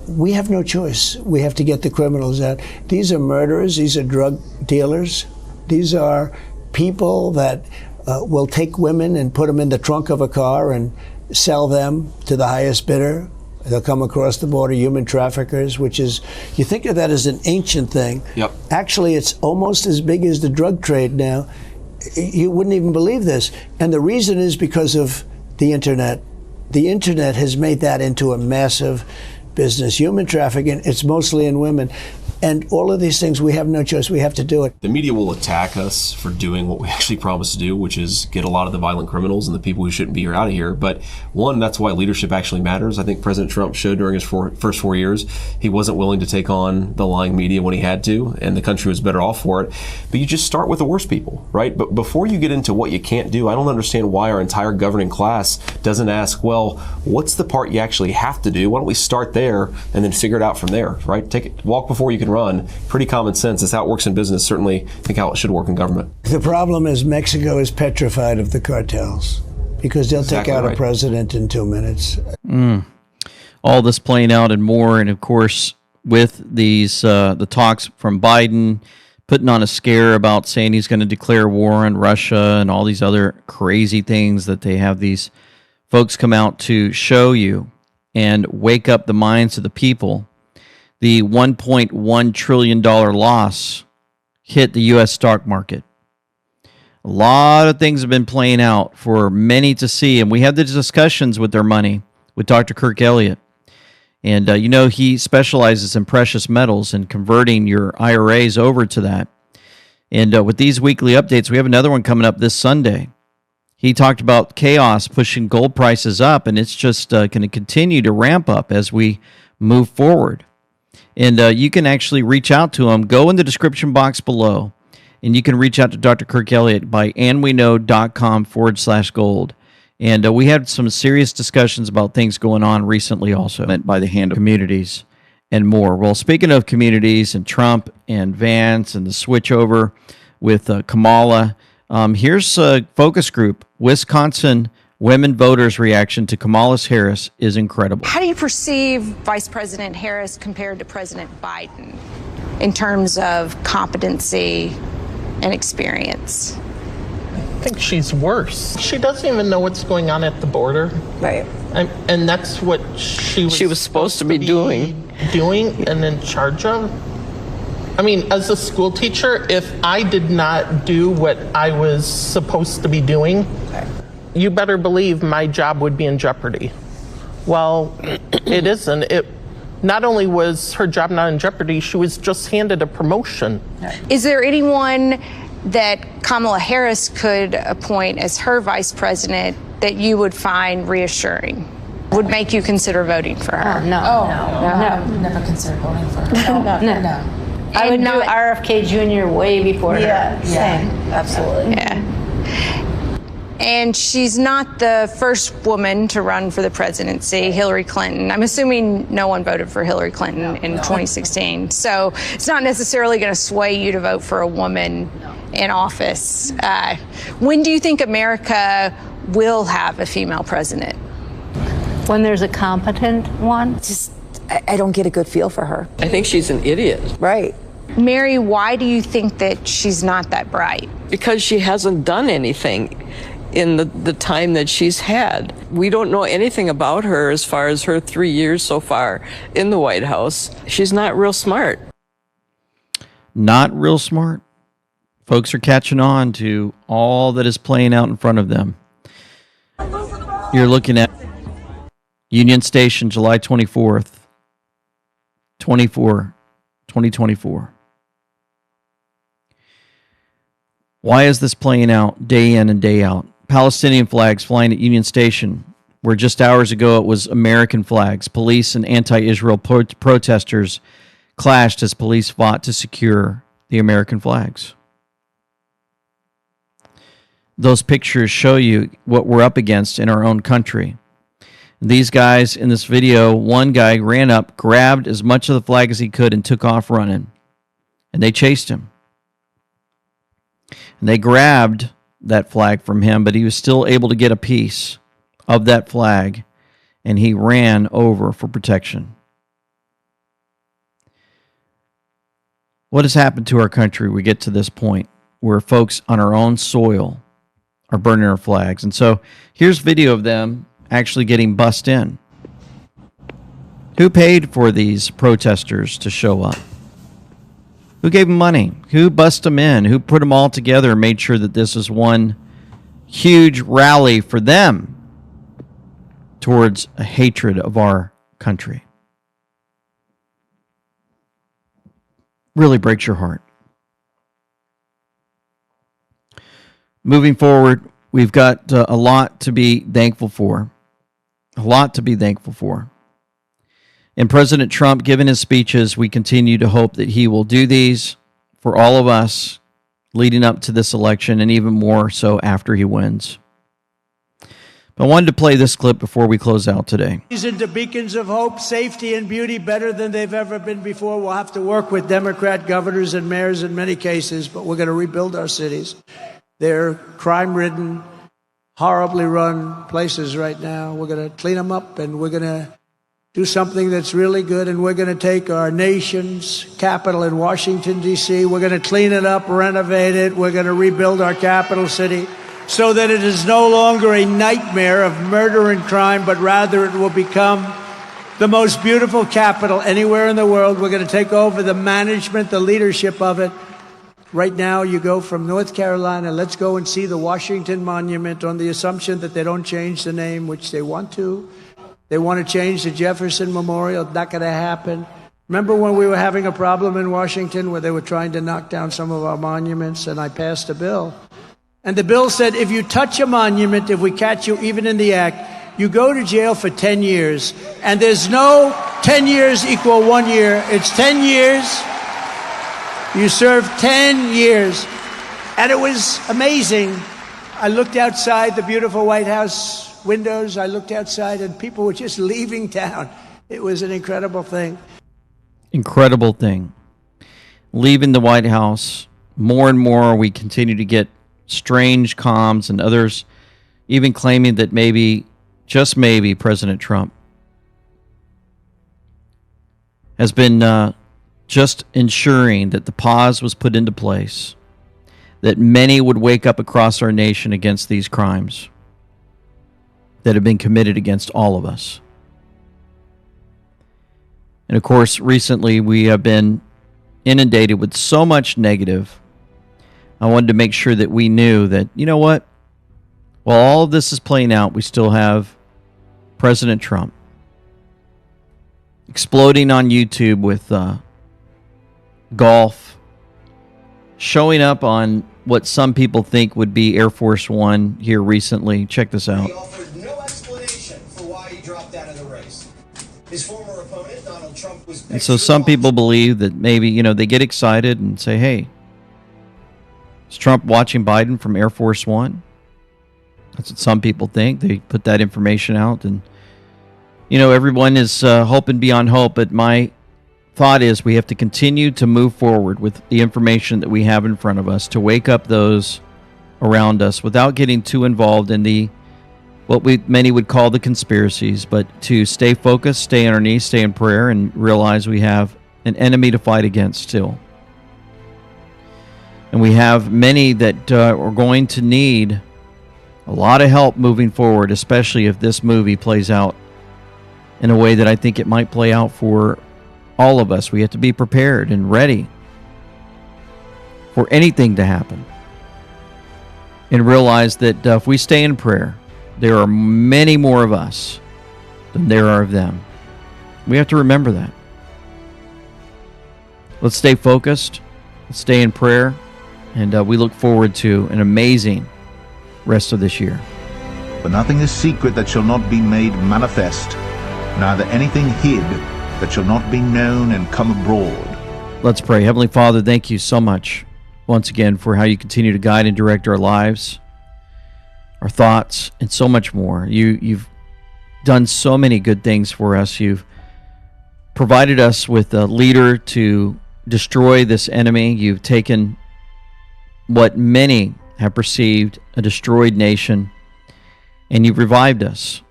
we have no choice. We have to get the criminals out. These are murderers. These are drug dealers. These are people that will take women and put them in the trunk of a car and sell them to the highest bidder. They'll come across the border, human traffickers, which is, you think of that as an ancient thing. Yep. Actually, it's almost as big as the drug trade now. You wouldn't even believe this. And the reason is because of the internet. The internet has made that into a massive business. Human trafficking, it's mostly in women. And all of these things, we have no choice. We have to do it. The media will attack us for doing what we actually promised to do, which is get a lot of the violent criminals and the people who shouldn't be here out of here. But one, that's why leadership actually matters. I think President Trump showed during his first 4 years, he wasn't willing to take on the lying media when he had to, and the country was better off for it. But you just start with the worst people, right? But before you get into what you can't do, I don't understand why our entire governing class doesn't ask, well, what's the part you actually have to do? Why don't we start there and then figure it out from there, right? Walk before you can run. Pretty common sense. That's how it works in business. Certainly, I think how it should work in government. The problem is Mexico is petrified of the cartels because they'll take out a president in 2 minutes. All this playing out and more, and of course, with these the talks from Biden putting on a scare about saying he's going to declare war on Russia and all these other crazy things that they have these folks come out to show you and wake up the minds of the people. The $1.1 trillion loss hit the U.S. stock market. A lot of things have been playing out for many to see, and we had the discussions with their money with Dr. Kirk Elliott. And, he specializes in precious metals and converting your IRAs over to that. And with these weekly updates, we have another one coming up this Sunday. He talked about chaos pushing gold prices up, and it's just going to continue to ramp up as we move forward. And you can actually reach out to him. Go in the description box below, and you can reach out to Dr. Kirk Elliott by andweknow.com/gold. And we had some serious discussions about things going on recently also by the hand of communities and more. Well, speaking of communities and Trump and Vance and the switchover with Kamala, here's a focus group. Wisconsin women voters' reaction to Kamala Harris is incredible. How do you perceive Vice President Harris compared to President Biden in terms of competency and experience? I think she's worse. She doesn't even know what's going on at the border. Right. And that's what she was supposed to be doing and in charge of. I mean, as a school teacher, if I did not do what I was supposed to be doing, you better believe my job would be in jeopardy. Well, it isn't. Not only was her job not in jeopardy, she was just handed a promotion. Is there anyone that Kamala Harris could appoint as her vice president that you would find reassuring? Would make you consider voting for her? No. Never consider voting for her. No. I would do RFK Jr. way before her. Yeah, same. Absolutely. Yeah. And she's not the first woman to run for the presidency, Hillary Clinton. I'm assuming no one voted for Hillary Clinton in 2016. So it's not necessarily going to sway you to vote for a woman in office. When do you think America will have a female president? When there's a competent one. I don't get a good feel for her. I think she's an idiot. Right. Mary, why do you think that she's not that bright? Because she hasn't done anything in the time that she's had. We don't know anything about her as far as her 3 years so far in the White House. She's not real smart. Not real smart. Folks are catching on to all that is playing out in front of them. You're looking at Union Station, July 24th, 2024. Why is this playing out day in and day out? Palestinian flags flying at Union Station, where just hours ago it was American flags. Police and anti-Israel protesters clashed as police fought to secure the American flags. Those pictures show you what we're up against in our own country. These guys in this video, one guy ran up, grabbed as much of the flag as he could, and took off running. And they chased him. And they grabbed that flag from him, but he was still able to get a piece of that flag, and he ran over for protection. What has happened to our country? We get to this point where folks on our own soil are burning our flags. And so here's video of them actually getting bussed in. Who paid for these protesters to show up? Who gave them money? Who bussed them in? Who put them all together and made sure that this is one huge rally for them towards a hatred of our country? Really breaks your heart. Moving forward, we've got a lot to be thankful for. A lot to be thankful for. And President Trump, given his speeches, we continue to hope that he will do these for all of us leading up to this election, and even more so after he wins. But I wanted to play this clip before we close out today. These into beacons of hope, safety, and beauty better than they've ever been before. We'll have to work with Democrat governors and mayors in many cases, but we're going to rebuild our cities. They're crime-ridden, horribly run places right now. We're going to clean them up, and we're going to do something that's really good, and we're going to take our nation's capital in Washington, D.C. We're going to clean it up, renovate it. We're going to rebuild our capital city so that it is no longer a nightmare of murder and crime, but rather it will become the most beautiful capital anywhere in the world. We're going to take over the management, the leadership of it. Right now, you go from North Carolina, let's go and see the Washington Monument on the assumption that they don't change the name, which they want to. They want to change the Jefferson Memorial. Not going to happen. Remember when we were having a problem in Washington where they were trying to knock down some of our monuments, and I passed a bill. And the bill said, if you touch a monument, if we catch you even in the act, you go to jail for 10 years, and there's no 10 years equal 1 year. It's 10 years. You served 10 years. And it was amazing. I looked outside the beautiful White House windows. I looked outside and people were just leaving town. It was an incredible thing. Incredible thing. Leaving the White House, more and more we continue to get strange comms and others even claiming that maybe, just maybe, President Trump has been just ensuring that the pause was put into place, that many would wake up across our nation against these crimes that have been committed against all of us. And of course, recently we have been inundated with so much negative. I wanted to make sure that we knew that, you know what? While all of this is playing out, we still have President Trump exploding on YouTube with golf, showing up on what some people think would be Air Force One here recently. Check this out. He offered no explanation for why he dropped out of the race. His former opponent, Donald Trump, was... And so some people believe that maybe, they get excited and say, hey, is Trump watching Biden from Air Force One? That's what some people think. They put that information out, and everyone is hoping beyond hope. But my thought is we have to continue to move forward with the information that we have in front of us to wake up those around us without getting too involved in what many would call the conspiracies, but to stay focused, stay on our knees, stay in prayer, and realize we have an enemy to fight against still. And we have many that are going to need a lot of help moving forward, especially if this movie plays out in a way that I think it might play out for all of us. We have to be prepared and ready for anything to happen. And realize that if we stay in prayer, there are many more of us than there are of them. We have to remember that. Let's stay focused. Let's stay in prayer. And we look forward to an amazing rest of this year. For nothing is secret that shall not be made manifest, neither anything hid that shall not be known and come abroad. Let's pray. Heavenly Father, thank you so much once again for how you continue to guide and direct our lives, our thoughts, and so much more. You've done so many good things for us. You've provided us with a leader to destroy this enemy. You've taken what many have perceived a destroyed nation, and you've revived us.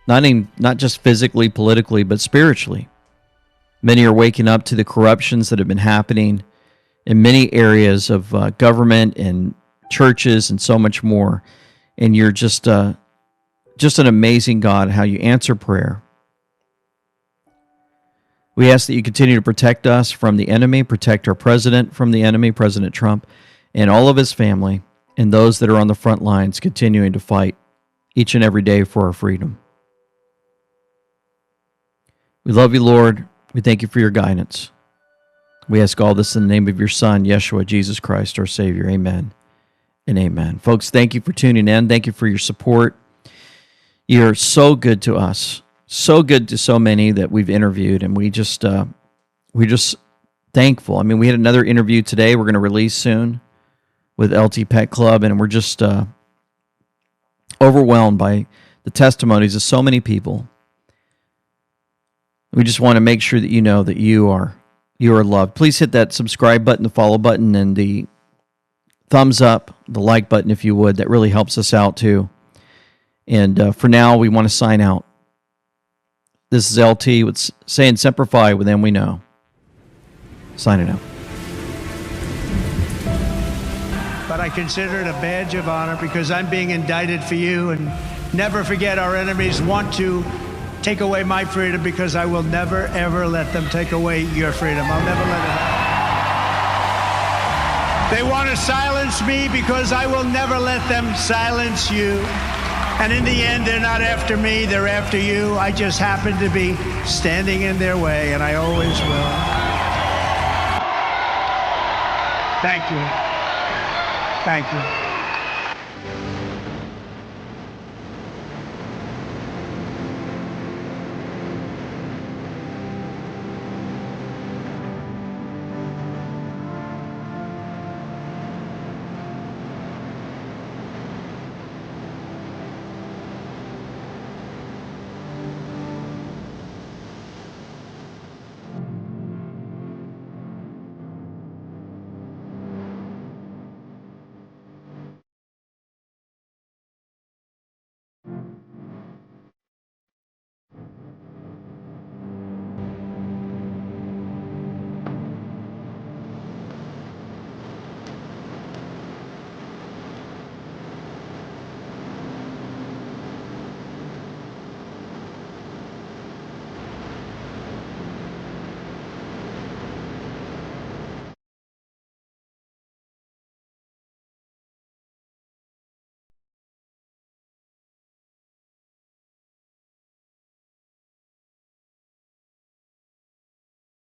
Not just physically, politically, but spiritually. Many are waking up to the corruptions that have been happening in many areas of government and churches and so much more. And you're just an amazing God, how you answer prayer. We ask that you continue to protect us from the enemy, protect our president from the enemy, President Trump, and all of his family, and those that are on the front lines continuing to fight each and every day for our freedom. We love you, Lord. We thank you for your guidance. We ask all this in the name of your Son, Yeshua, Jesus Christ, our Savior. Amen and amen. Folks, thank you for tuning in. Thank you for your support. You're so good to us, so good to so many that we've interviewed, and we're just thankful. I mean, we had another interview today we're going to release soon with LT Pet Club, and we're just overwhelmed by the testimonies of so many people. We just want to make sure that you know that you are loved. Please hit that subscribe button, the follow button, and the thumbs up, the like button if you would. That really helps us out too. And for now, we want to sign out. This is LT with saying Semper Fi, with them we know. Signing out. But I consider it a badge of honor because I'm being indicted for you. And never forget, our enemies want to take away my freedom because I will never, ever let them take away your freedom. I'll never let it happen. They want to silence me because I will never let them silence you. And in the end, they're not after me, they're after you. I just happen to be standing in their way, and I always will. Thank you. Thank you.